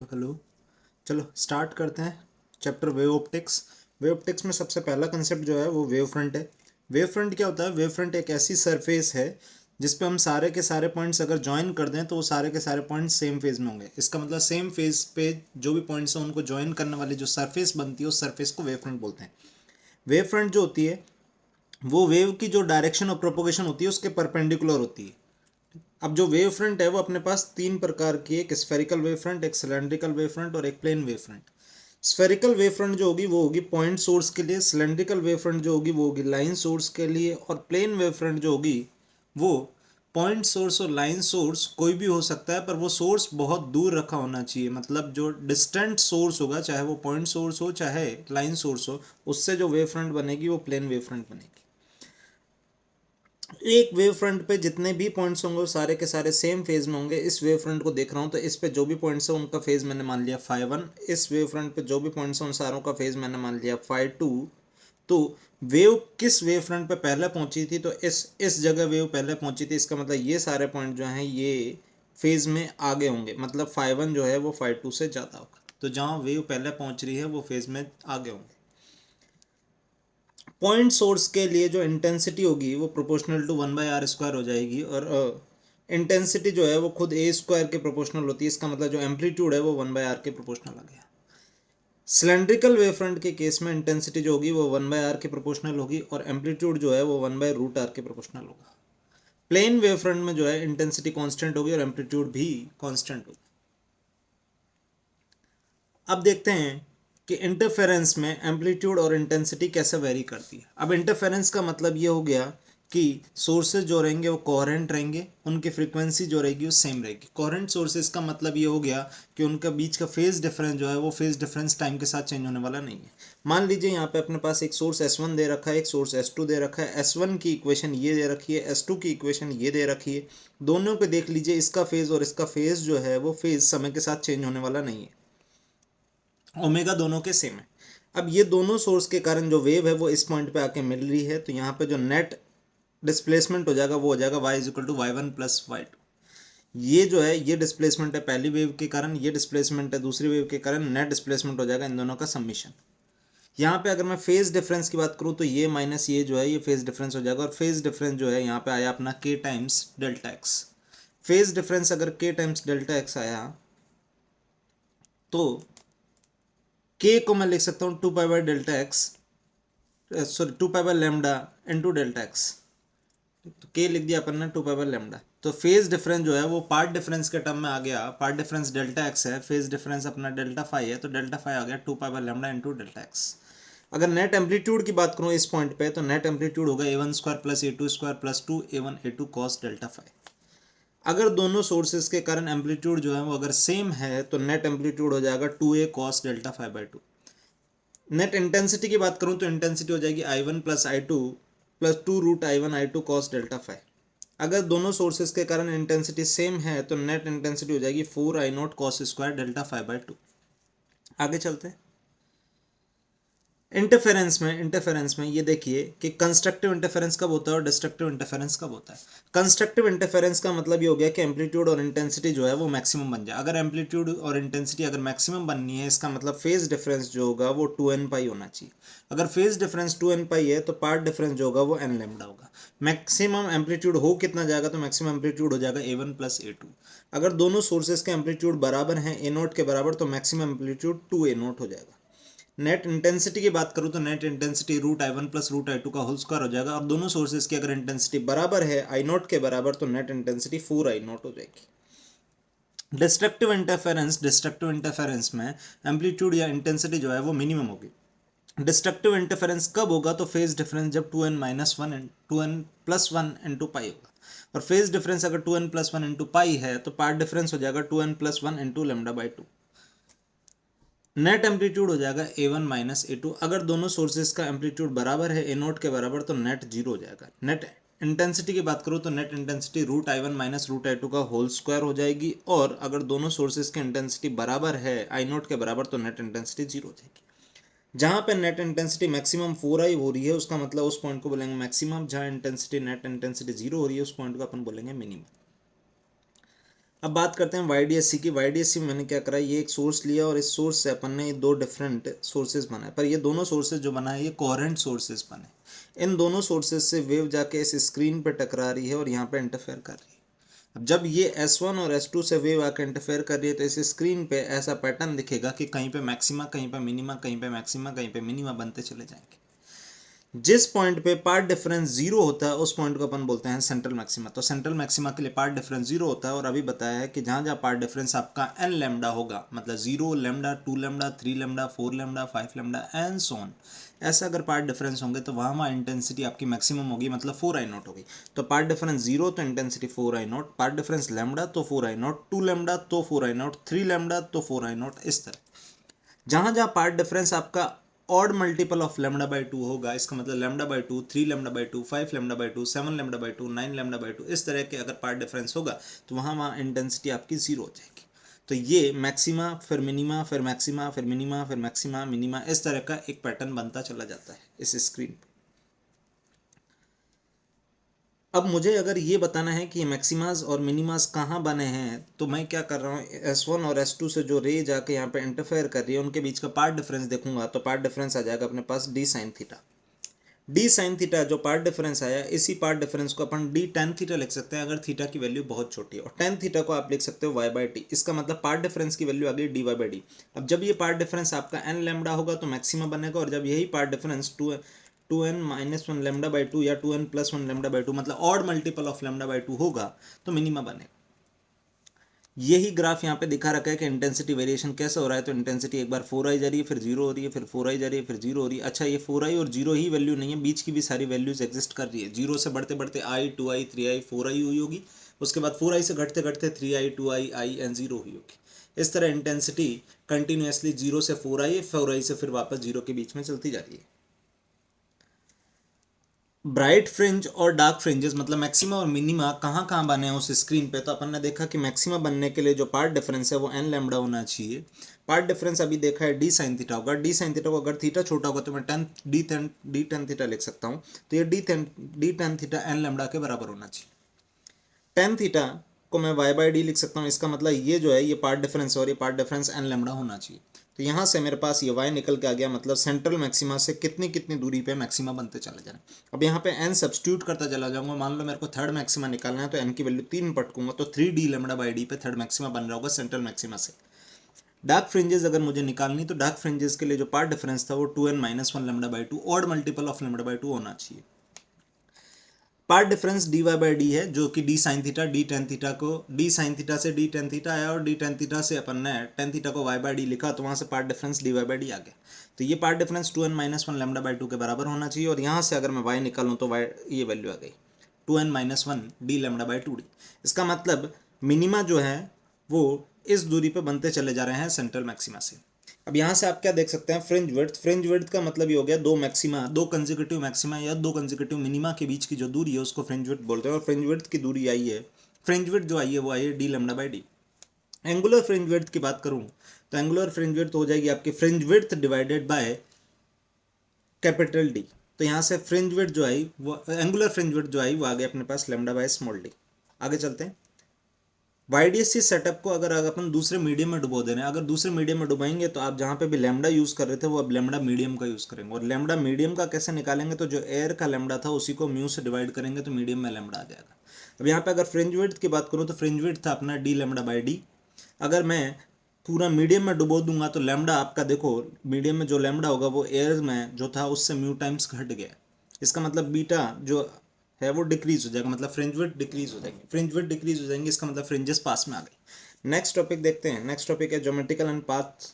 Hello. चलो start करते हैं chapter wave optics. Wave optics में सबसे पहला कंसेप्ट जो है वो वेव फ्रंट है। वेव फ्रंट क्या होता है? वेव फ्रंट एक ऐसी सरफेस है जिस पे हम सारे के सारे पॉइंट्स अगर ज्वाइन कर दें तो वो सारे के सारे पॉइंट्स सेम फेज में होंगे। इसका मतलब सेम फेज पे जो भी पॉइंट्स हैं उनको ज्वाइन करने वाली जो सरफेस बनती है उस सरफेस को वेव फ्रंट बोलते हैं। वेव फ्रंट जो होती है वो वेव की जो डायरेक्शन ऑफ प्रोपोगेशन होती है उसके परपेंडिकुलर होती है। अब जो वेव फ्रंट है वो अपने पास तीन प्रकार की है, एक स्फेरिकल वेव फ्रंट, एक सिलेंड्रिकल वेव फ्रंट और एक plane wave front. Spherical wave front जो होगी वो होगी पॉइंट सोर्स के लिए, सिलेंड्रिकल वेव फ्रंट जो होगी वो होगी लाइन सोर्स के लिए, और प्लेन वेव फ्रंट जो होगी वो पॉइंट सोर्स और लाइन सोर्स कोई भी हो सकता है पर वो सोर्स बहुत दूर रखा होना चाहिए। मतलब जो डिस्टेंट सोर्स होगा, चाहे वो पॉइंट सोर्स हो चाहे लाइन सोर्स हो, उससे जो वेव फ्रंट बनेगी वो प्लेन वेव फ्रंट बनेगी। एक वेव फ्रंट पे जितने भी पॉइंट्स होंगे वो सारे के सारे सेम फेज में होंगे। इस वेव फ्रंट को देख रहा हूँ तो इस पे जो भी पॉइंट्स हैं उनका फेज मैंने मान लिया φ1। इस वेव फ्रंट पे जो भी पॉइंट्स हैं उन सारों का फेज मैंने मान लिया φ2। तो वेव किस वेव फ्रंट पे पहले पहुंची थी, तो इस जगह वेव पहले पहुंची थी। इसका मतलब ये सारे पॉइंट जो हैं ये फेज में आगे होंगे, मतलब φ1 जो है वो φ2 से ज़्यादा होगा। तो जहाँ वेव पहले पहुंच रही है वो फेज में आगे होंगे। पॉइंट सोर्स के लिए जो इंटेंसिटी होगी वो प्रोपोर्शनल टू 1/r² हो जाएगी, और इंटेंसिटी जो है वो खुद a² के प्रोपोर्शनल होती है। इसका मतलब जो एम्पलीट्यूड है वो 1/r के प्रोपोर्शनल आ गया। सिलेंड्रिकल वेव फ्रंट के केस में इंटेंसिटी जो होगी वो 1/r के प्रोपोर्शनल होगी, और एम्पलीट्यूड जो है वो 1/√r के प्रोपोर्शनल होगा। प्लेन वेव फ्रंट में जो है इंटेंसिटी कांस्टेंट होगी और एम्पलीट्यूड भी कांस्टेंट होगी। अब देखते हैं कि इंटरफेरेंस में एम्पलीट्यूड और इंटेंसिटी कैसे वेरी करती है। अब इंटरफेरेंस का मतलब ये हो गया कि सोर्सेज जो रहेंगे वो कोहेरेंट रहेंगे, उनकी फ्रीक्वेंसी जो रहेगी वो सेम रहेगी। कोहेरेंट सोर्सेज का मतलब ये हो गया कि उनका बीच का फेज डिफरेंस जो है वो फेज डिफरेंस टाइम के साथ चेंज होने वाला नहीं है। मान लीजिए यहाँ पे अपने पास एक सोर्स S1 दे रखा है, एक सोर्स S2 दे रखा है। S1 की इक्वेशन ये दे रखी है, S2 की इक्वेशन ये दे रखी है। दोनों पे देख लीजिए इसका फेज और इसका फेज जो है वो फेज समय के साथ चेंज होने वाला नहीं है। ओमेगा दोनों के सेम है। अब ये दोनों सोर्स के कारण जो वेव है वो इस पॉइंट पे आके मिल रही है, तो यहाँ पे जो नेट डिस्प्लेसमेंट हो जाएगा वो हो जाएगा y=y1 + y2। ये जो है ये डिस्प्लेसमेंट है पहली वेव के कारण, ये डिस्प्लेसमेंट है दूसरी वेव के कारण। नेट डिस्प्लेसमेंट हो जाएगा इन दोनों का समीशन। यहाँ पे अगर मैं फेज डिफरेंस की बात करूँ तो ये माइनस ये जो है ये फेज डिफरेंस हो जाएगा, और फेज डिफरेंस जो है यहाँ पे आया अपना k times delta x. Phase difference अगर k टाइम्स डेल्टा एक्स आया तो k को मैं लिख सकता हूँ 2π/Δx, sorry 2π/λ into delta x. तो k लिख दिया अपन ने 2π/λ। तो फेज डिफरेंस जो है वो पार्ट डिफरेंस के टर्म में आ गया। पार्ट डिफरेंस डेल्टा एक्स है, फेज डिफरेंस अपना डेल्टा फाई है, तो डेल्टा फाई आ गया 2π/λ इंटू डेल्टा एक्स। अगर नेट एम्पलीट्यूड की बात करूँ इस पॉइंट पे तो नेट एम्पलीट्यूड होगा a1² + a2² + 2a1 a2 cos delta phi. अगर दोनों सोर्सेज के कारण एम्पलीट्यूड जो है वो अगर सेम है तो नेट एम्पलीट्यूड हो जाएगा 2a cos delta phi 2। Net intensity की बात करूं तो इंटेंसिटी हो जाएगी I1 + I2 + 2√I1 I2 cos delta phi. अगर दोनों सोर्सेज के कारण इंटेंसिटी सेम है तो नेट इंटेंसिटी हो जाएगी 4I0 cos² डेल्टा फाई 2। आगे चलते हैं। इंटरफेरेंस में ये देखिए कि कंस्ट्रक्टिव इंटरफेरेंस कब होता है और डिस्ट्रक्टिव इंटरफेरेंस कब होता है। कंस्ट्रक्टिव इंटरफेरेंस का मतलब ये हो गया कि एम्पलीट्यूड और इंटेंसिटी जो है वो मैक्सिमम बन जाए। अगर एम्पलीट्यूड और इंटेंसिटी अगर मैक्सिमम बननी है इसका मतलब फेज डिफरेंस जो होगा वो 2n पाई होना चाहिए। अगर फेज डिफरेंस 2n पाई है तो पार्ट डिफरेंस जो होगा वो n लैम्डा होगा। मैक्सिमम एम्पलीट्यूड हो कितना जाएगा, तो मैक्सिमम एम्पलीट्यूड हो जाएगा a1 + a2। अगर दोनों सोर्सेज के एम्पलीट्यूड बराबर हैं a0 के बराबर तो मैक्सिमम एम्पलीट्यूड 2a0 हो जाएगा। नेट इंटेंसिटी की बात करूँ तो नेट इंटेंसिटी √I1 + √I2 का होल स्क्वायर हो जाएगा, और दोनों सोर्सेज की अगर इंटेंसिटी बराबर है I0 के बराबर तो नेट इंटेंसिटी 4I0 हो जाएगी। डिस्ट्रक्टिव इंटरफेरेंस में एम्पलीट्यूड या इंटेंसिटी जो है वो मिनिमम होगी। डिस्ट्रक्टिव इंटरफेरेंस कब होगा, तो फेज डिफरेंस जब 2n + 1 इंटू पाई होगा, और फेज डिफरेंस अगर 2n + 1 इंटू पाई है तो पार्ट डिफरेंस हो जाएगा 2n + 1 इंटू λ/2। नेट एम्पलीट्यूड हो जाएगा a1 - a2। अगर दोनों सोर्सेज का एम्पलीट्यूड बराबर है a0 के बराबर तो नेट जीरो हो जाएगा। नेट इंटेंसिटी की बात करूँ तो नेट इंटेंसिटी √I1 - √I2 का होल स्क्वायर हो जाएगी, और अगर दोनों सोर्सेज की इंटेंसिटी बराबर है I0 के बराबर तो नेट इंटेंसिटी जीरो हो जाएगी। जहाँ पे नेट इंटेंसिटी मैक्सिमम 4I हो रही है उसका मतलब उस पॉइंट को बोलेंगे मैक्सिमम। जहाँ इंटेंसिटी नेट इंटेंसिटी जीरो हो रही है उस पॉइंट को अपन बोलेंगे मिनिमम। अब बात करते हैं YDSC की। YDSC में मैंने क्या करा, ये एक सोर्स लिया और इस सोर्स से अपन ने दो डिफरेंट सोर्सेज बनाए, पर ये दोनों सोर्सेज जो बनाए ये कोहेरेंट सोर्सेज बने। इन दोनों सोर्सेज से वेव जाके इस स्क्रीन पे टकरा रही है और यहाँ पे इंटरफेयर कर रही है। अब जब ये S1 और S2 से वेव आके इंटरफेयर कर रही है तो इस स्क्रीन पे ऐसा पैटर्न दिखेगा कि कहीं पे मैक्सिमा, कहीं पे मिनिमा, कहीं पे मैक्सिमा, कहीं पे मिनिमा बनते चले जाएंगे। जिस पॉइंट पे पार्ट डिफरेंस जीरो होता है उस पॉइंट को अपन बोलते हैं सेंट्रल मैक्सिमा। तो सेंट्रल मैक्सिमा के लिए पार्ट डिफरेंस जीरो होता है, और अभी बताया है कि जहां जहां पार्ट डिफरेंस आपका n लैम्डा होगा, मतलब 0 lambda, 2 lambda, 3 lambda, 4 lambda, 5 lambda and so on, ऐसा अगर पार्ट डिफरेंस होंगे तो वहां वहां इंटेंसिटी आपकी मैक्सिमम होगी, मतलब 4I0 होगी। तो पार्ट डिफरेंस जीरो तो intensity 4I0, path difference lambda तो 4I0, 2 लैम्डा तो 4I0, 3 लैम्डा तो 4I0, इस तरह। जहां जहां पार्ट डिफरेंस आपका odd multiple of lambda by two होगा, इसका मतलब lambda by two, 3 lambda by two, 5 lambda by two, 7 lambda by two, 9 lambda by two, इस तरह के अगर पार्ट डिफरेंस होगा तो वहां वहां इंटेंसिटी आपकी जीरो हो जाएगी। तो ये मैक्सिमा, फिर मिनिमा, फिर मैक्सिमा, फिर मिनिमा, फिर मैक्सिमा, मिनिमा, इस तरह का एक पैटर्न बनता चला जाता है इस स्क्रीन पर। अब मुझे अगर ये बताना है कि मैक्सिमास और मिनिमास कहाँ बने हैं, तो मैं क्या कर रहा हूँ, S1 और S2 से जो रे जाके यहाँ पे इंटरफेयर कर रही है उनके बीच का पार्ट डिफरेंस देखूंगा तो पार्ट डिफरेंस आ जाएगा अपने पास d sine theta. d sine theta जो पार्ट डिफरेंस आया, इसी पार्ट डिफरेंस को अपन d टेन थीटा लिख सकते हैं अगर थीटा की वैल्यू बहुत छोटी है, और टेन थीटा को आप लिख सकते हो y/t। इसका मतलब पार्ट डिफरेंस की वैल्यू आ गई dy/d। अब जब ये पार्ट डिफरेंस आपका n लैम्डा होगा तो मैक्सिमा बनेगा, और जब यही path difference two n minus one lambda by two या 2n+1 लेमडा बाई टू, मतलब odd multiple of lambda by two होगा, तो मिनिमा बनेगा। यही ग्राफ यहाँ पे दिखा रखा है कि इंटेंसिटी वेरिएशन कैसे हो रहा है। तो इंटेंसिटी एक बार 4i जा रही है, फिर 0 हो रही है, फिर 4i जा रही है, फिर 0 हो रही है। अच्छा, ये 4i और 0 ही वैल्यू नहीं है, बीच की भी सारी वैल्यूज एग्जिस्ट कर रही है। 0 से बढ़ते बढ़ते i, 2i, 3i, 4i हुई होगी, उसके बाद 4i से घटते घटते 3i, 2i, i एंड 0 हुई होगी। इस तरह इंटेंसिटी कंटिन्यूसली 0 से 4i, 4i से फिर वापस 0 के बीच में चलती जा रही है। ब्राइट फ्रिंज और डार्क फ्रिंजेस, मतलब मैक्सिमा और मिनिमा कहाँ कहाँ बने हैं उस स्क्रीन पे, तो अपन ने देखा कि मैक्सिमा बनने के लिए जो पार्ट डिफरेंस है वो n लैम्डा होना चाहिए। पार्ट डिफरेंस अभी देखा है d साइन थीटा होगा। d साइन थीटा को अगर थीटा छोटा होगा तो मैं डी टेन थीटा लिख सकता हूँ। तो ये D tan theta n lambda के बराबर होना चाहिए। टेन थीटा को मैं y/d लिख सकता हूँ, इसका मतलब ये जो है ये पार्ट डिफरेंस और ये पार्ट डिफरेंस n लैम्डा होना चाहिए। तो यहाँ से मेरे पास ये y निकल के आ गया, मतलब सेंट्रल मैक्सिमा से कितनी कितनी दूरी पे मैक्सिमा बनते चले जा रहे हैं। अब यहाँ पे n सब्स्टिट्यूट करता चला जाऊंगा। मान लो मेरे को थर्ड मैक्सिमा निकालना है तो n की वैल्यू 3 पटकूंगा तो 3d लैम्डा बाई डी पे थर्ड मैक्सिमा बन रहा होगा सेंट्रल मैक्सिमा से। डार्क फ्रिंजेस अगर मुझे निकालनी तो डार्क फ्रिंजेस के लिए जो पार्ट डिफरेंस था वो 2n-1 lambda by two, odd multiple of lambda by two होना चाहिए। पार्ट डिफरेंस dy/d है जो कि d sine theta, d tan theta को d साइन थीटा से d टेन थीटा आया, और d टेन थीटा से अपन ने टेन थीटा को y/d लिखा, तो वहां से पार्ट डिफरेंस dy/d आ गया। तो ये path difference 2n-1 lambda by two के बराबर होना चाहिए, और यहाँ से अगर मैं y निकालूँ तो y ये वैल्यू आ गई 2n-1 d lambda by two D. इसका मतलब मिनिमा जो है वो इस दूरी पे बनते चले जा रहे हैं सेंट्रल मैक्सिमा से। अब यहाँ से आप क्या देख सकते हैं, फ्रिंज विड्थ। फ्रिंज विड्थ का मतलब ये हो गया दो मैक्सिमा, दो कंसेक्यूटिव मैक्सिमा या दो कंसेक्यूटिव मिनिमा के बीच की जो दूरी है उसको फ्रिंज विड्थ बोलते हैं, और फ्रिंज विड्थ की दूरी आई है, फ्रिंज विड्थ जो आई है वो आई है D lambda by D. Angular fringe width की बात करूँ तो एंगुलर फ्रिंज विड्थ हो जाएगी आपकी fringe width divided by capital D. तो यहाँ से फ्रिंज विड्थ जो आई वो एंगुलर फ्रिंज विड्थ जो आई वो आ गई अपने पास लैम्डा बाय स्मॉल डी। आगे चलते हैं। YDSC सेटअप को अगर अपन दूसरे मीडियम में डुबो दे रहे हैं, अगर दूसरे मीडियम में डुबाएंगे तो आप जहाँ पे भी लैम्डा यूज़ कर रहे थे वो अब लैम्डा मीडियम का यूज़ करेंगे, और लैम्डा मीडियम का कैसे निकालेंगे, तो जो एयर का लैम्डा था उसी को म्यू से डिवाइड करेंगे तो मीडियम में लैम्डा आ जाएगा। अब यहाँ पे अगर फ्रिंज विड्थ की बात करूँ तो फ्रिंज विड्थ था अपना डी लैम्डा बाई डी। अगर मैं पूरा मीडियम में डुबो दूंगा तो लैम्डा आपका देखो, मीडियम में जो लैम्डा होगा वो एयर में जो था उससे म्यू टाइम्स घट गया। इसका मतलब बीटा जो है वो डिक्रीज हो जाएगा, मतलब फ्रिंज विड्थ डिक्रीज हो जाएगी, फ्रिंज विड्थ डिक्रीज हो जाएंगे, इसका मतलब फ्रिंजेस पास में आ गई। नेक्स्ट टॉपिक देखते हैं। नेक्स्ट टॉपिक है geometrical and path,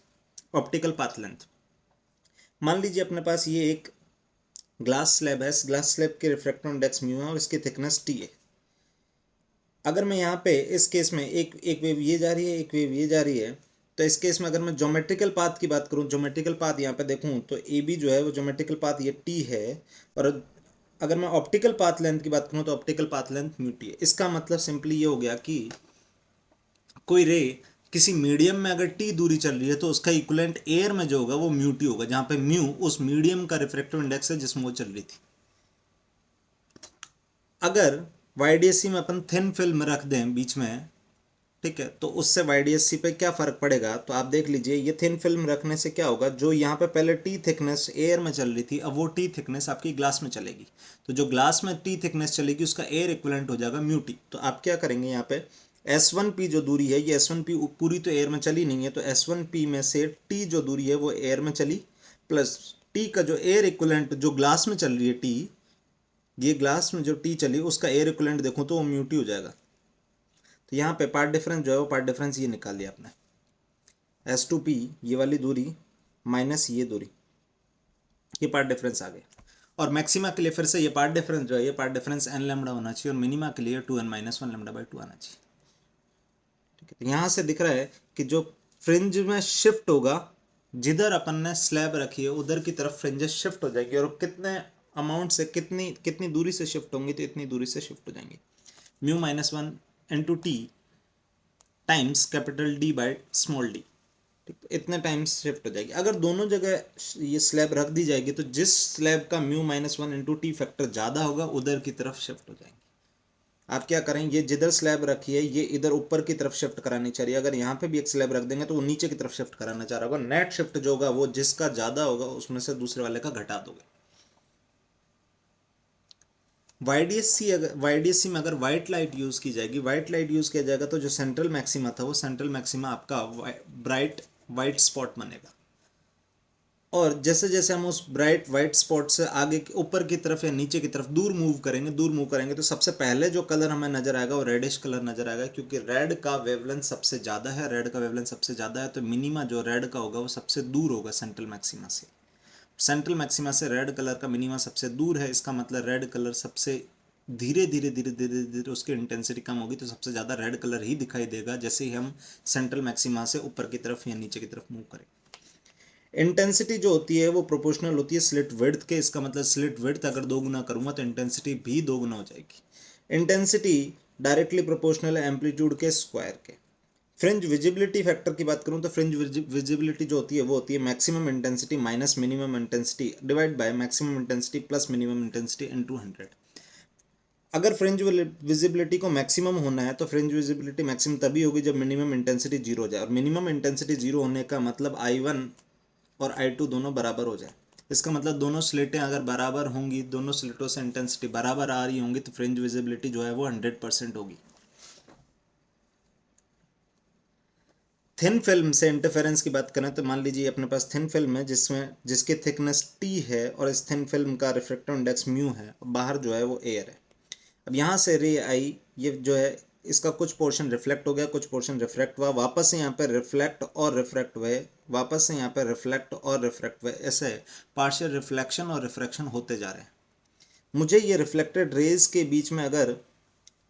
optical path length. मान लीजिए अपने पास ये एक ग्लास स्लैब है, इस ग्लास स्लैब के रिफ्रैक्टिव इंडेक्स म्यू है और इसकी थिकनेस टी है। अगर मैं यहाँ पे इस केस में एक एक वेव ये जा रही है, एक वेव ये जा रही है, तो इस केस में अगर मैं ज्योमेट्रिकल पाथ की बात करूँ, ज्योमेट्रिकल पाथ यहाँ पे देखूँ तो ए बी जो है वो ज्योमेट्रिकल पाथ ये टी है, और अगर मैं ऑप्टिकल पाथ लेंथ की बात करूँ तो optical path length mu T है। इसका मतलब सिंपली ये हो गया कि कोई रे किसी मीडियम में अगर टी दूरी चल रही है तो उसका इक्विवेलेंट एयर में जो होगा वो म्यू टी होगा, जहाँ पे म्यू उस मीडियम का रिफ्रैक्टिव इंडेक्स है जिसमें वो चल रही थी। अगर YDSC में अपन थिन फिल्म रख दें बीच में, ठीक है, तो उससे YDSC पे क्या फ़र्क पड़ेगा, तो आप देख लीजिए, ये थिन फिल्म रखने से क्या होगा, जो यहाँ पे पहले टी थिकनेस एयर में चल रही थी, अब वो टी थिकनेस आपकी ग्लास में चलेगी। तो जो ग्लास में टी थिकनेस चलेगी उसका एयर इक्विवेलेंट हो जाएगा म्यू टी। तो आप क्या करेंगे, यहाँ पे S1P जो दूरी है, ये S1P पूरी तो एयर में चली नहीं है, तो S1P में से टी जो दूरी है वो एयर में चली, प्लस टी का जो एयर इक्विवेलेंट जो ग्लास में चल रही है टी, ये ग्लास में जो टी चली उसका एयर इक्विवेलेंट देखो तो वो म्यू टी हो जाएगा। तो यहाँ पे पार्ट डिफरेंस जो है वो पार्ट डिफरेंस ये निकाल दिया आपने, S2P ये वाली दूरी माइनस ये दूरी, ये पार्ट डिफरेंस आ गया। और मैक्सिमा के लिए फिर से ये पार्ट डिफरेंस जो है, ये पार्ट डिफरेंस n लैम्डा होना चाहिए, और मिनिमा के लिए 2n-1 लैम्डा बाई 2 आना चाहिए। ठीक है, तो यहाँ से दिख रहा है कि जो फ्रिंज में शिफ्ट होगा, जिधर अपन ने स्लैब रखी है उधर की तरफ फ्रिंजेस शिफ्ट हो जाएगी, और कितने अमाउंट से कितनी कितनी दूरी से शिफ्ट होंगी, तो इतनी दूरी से शिफ्ट हो जाएंगी। μ-1 into T times capital D by small D. ठीक, तो इतने टाइम्स शिफ्ट हो जाएगी। अगर दोनों जगह ये स्लैब रख दी जाएगी तो जिस स्लैब का μ-1 इंटू टी फैक्टर ज़्यादा होगा उधर की तरफ शिफ्ट हो जाएंगे। आप क्या करें, ये जिधर स्लैब रखी है ये इधर ऊपर की तरफ शिफ्ट करानी चाहिए, अगर यहाँ पे भी एक स्लैब रख देंगे तो वो नीचे की तरफ शिफ्ट कराना चाह रहा होगा। नेट शिफ्ट जो होगा वो जिसका ज़्यादा होगा उसमें से दूसरे वाले का घटा दोगे। YDSC में अगर वाइट लाइट यूज़ की जाएगी, वाइट लाइट यूज़ किया जाएगा तो जो सेंट्रल मैक्सिमा था वो सेंट्रल मैक्सिमा आपका ब्राइट वाइट स्पॉट बनेगा। और जैसे जैसे हम उस ब्राइट वाइट स्पॉट से आगे ऊपर की तरफ या नीचे की तरफ दूर मूव करेंगे तो सबसे पहले जो कलर हमें नजर आएगा वो रेडिश कलर नजर आएगा, क्योंकि रेड का वेवलेंथ सबसे ज़्यादा है, रेड का वेवलेंथ सबसे ज़्यादा है, तो मिनिमा जो रेड का होगा वो सबसे दूर होगा सेंट्रल मैक्सिमा से। सेंट्रल मैक्सिमा से रेड कलर का मिनिमा सबसे दूर है, इसका मतलब रेड कलर सबसे धीरे धीरे धीरे धीरे धीरे उसकी इंटेंसिटी कम होगी, तो सबसे ज़्यादा रेड कलर ही दिखाई देगा जैसे ही हम सेंट्रल मैक्सिमा से ऊपर की तरफ या नीचे की तरफ मूव करें। इंटेंसिटी जो होती है वो प्रोपोर्शनल होती है स्लिट विड्थ के, इसका मतलब स्लिट विड्थ अगर 2 गुना करूँगा तो इंटेंसिटी भी 2 गुना हो जाएगी। इंटेंसिटी डायरेक्टली प्रोपोर्शनल है एम्पलीट्यूड के स्क्वायर के। फ्रिंज विजिबिलिटी फैक्टर की बात करूँ तो फ्रिंज विजिबिलिटी जो होती है वो होती है maximum intensity minus minimum intensity divide by maximum intensity plus minimum intensity into 100। अगर फ्रिंज विजिबिलिटी को मैक्सिमम होना है तो फ्रिंज विजिबिलिटी मैक्सिमम तभी होगी जब मिनिमम इंटेंसिटी 0 हो जाए, और मिनिमम इंटेंसिटी 0 होने का मतलब I1 और I2 दोनों बराबर हो जाए। इसका मतलब दोनों स्लेटें अगर बराबर होंगी, दोनों स्लेटों से इंटेंसिटी बराबर आ रही होंगी, तो फ्रिंज विजिबिलिटी जो है वो 100% होगी। थिन फिल्म से इंटरफेरेंस की बात करें तो मान लीजिए अपने पास थिन फिल्म है जिसकी थिकनेस टी है, और इस थिन फिल्म का रिफ्रैक्टिव इंडेक्स म्यू है, और बाहर जो है वो एयर है। अब यहाँ से रे आई, ये जो है इसका कुछ पोर्शन रिफ्लेक्ट हो गया, कुछ पोर्शन रिफ्रैक्ट हुआ, वापस से यहाँ पे रिफ्लेक्ट और रिफ्रैक्ट हुए, वापस से यहाँ पे रिफ्लेक्ट और रिफ्रैक्ट हुए, ऐसे पार्शियल रिफ्लेक्शन और रिफ्रैक्शन होते जा रहे हैं। मुझे ये रिफ्लेक्टेड रेज के बीच में अगर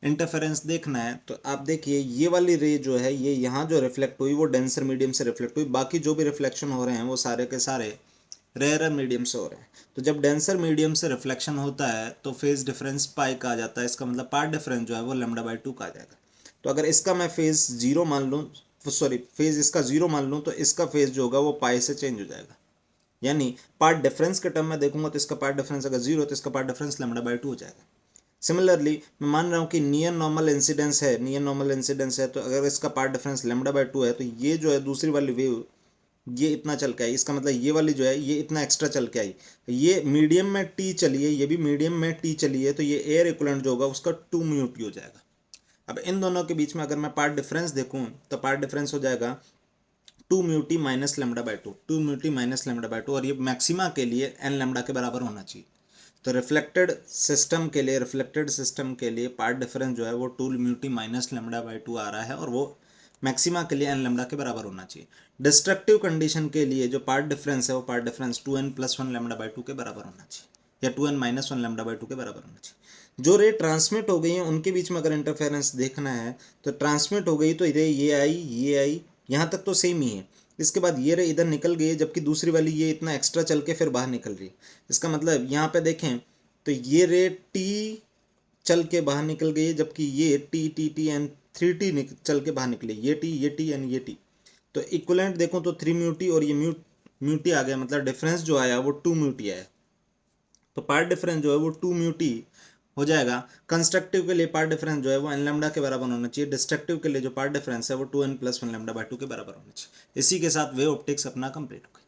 इंटरफेरेंस देखना है तो आप देखिए ये वाली रे जो है ये यहाँ जो रिफ्लेक्ट हुई वो डेंसर मीडियम से रिफ्लेक्ट हुई, बाकी जो भी रिफ्लेक्शन हो रहे हैं वो सारे के सारे रेयर मीडियम से हो रहे हैं। तो जब डेंसर मीडियम से रिफ्लेक्शन होता है तो फेज डिफरेंस पाई का आ जाता है, इसका मतलब पार्ट डिफरेंस जो है वो लैम्डा बाई 2 का आ जाएगा। तो अगर इसका मैं फेज जीरो मान लूँ, सॉरी फेज इसका जीरो मान लूँ, तो इसका फेज जो होगा वो पाई से चेंज हो जाएगा। यानी पार्ट डिफरेंस के टर्म में देखूंगा तो इसका पार्ट डिफरेंस अगर जीरो तो इसका पार्ट डिफरेंस लैम्डा बाई 2 हो जाएगा। सिमिलरली मैं मान रहा हूँ कि नियर नॉर्मल इंसिडेंस है, नियर नॉर्मल इंसिडेंस है, तो अगर इसका पार्ट डिफरेंस लैम्डा बाई 2 है तो ये जो है दूसरी वाली वेव ये इतना चल के आई, इसका मतलब ये वाली जो है ये इतना एक्स्ट्रा चल के आई, ये मीडियम में टी चली है, ये भी मीडियम में टी चली है, तो ये एयर इक्विवेलेंट जो होगा उसका 2 म्यू टी हो जाएगा। अब इन दोनों के बीच में अगर मैं पार्ट डिफरेंस देखूं तो पार्ट डिफरेंस हो जाएगा 2 mu T minus lambda by 2, 2 mu T minus lambda by 2, और ये मैक्सिमा के लिए एन लैम्डा के बराबर होना चाहिए। तो रिफ्लेक्टेड सिस्टम के लिए पार्ट डिफरेंस जो है वो 2 mu T minus lambda by 2 आ रहा है, और वो मैक्सिमा के लिए एन लैम्डा के बराबर होना चाहिए। डिस्ट्रक्टिव कंडीशन के लिए जो पार्ट डिफरेंस है वो path difference 2n+1 lambda by 2 के बराबर होना चाहिए, या 2n-1 लैम्डा बाई 2 के बराबर होना चाहिए। जो रे ट्रांसमिट हो गई है उनके बीच में अगर इंटरफेरेंस देखना है तो ट्रांसमिट हो गई तो रे ये आई यहाँ तक तो सेम ही है, इसके बाद ये रे इधर निकल गई है, जबकि दूसरी वाली ये इतना एक्स्ट्रा चल के फिर बाहर निकल रही है। इसका मतलब यहाँ पे देखें तो ये रे टी चल के बाहर निकल गई है, जबकि ये T T T and 3T चल के बाहर निकले, ये टी एंड ये टी। तो इक्वलेंट देखो तो 3 म्यू टी और ये म्यू टी आ गया, मतलब डिफरेंस जो आया वो 2 म्यू टी आया। तो पार्ट डिफरेंस जो है वो 2 म्यू टी हो जाएगा। कंस्ट्रक्टिव के लिए पार्ट डिफरेंस जो है वो n लैम्डा के बराबर होना चाहिए। डिस्ट्रक्टिव के लिए जो पार्ट डिफरेंस है वो 2n + 1 लैम्डा/2 के बराबर होना चाहिए। इसी के साथ वेव ऑप्टिक्स अपना कंप्लीट हो गया।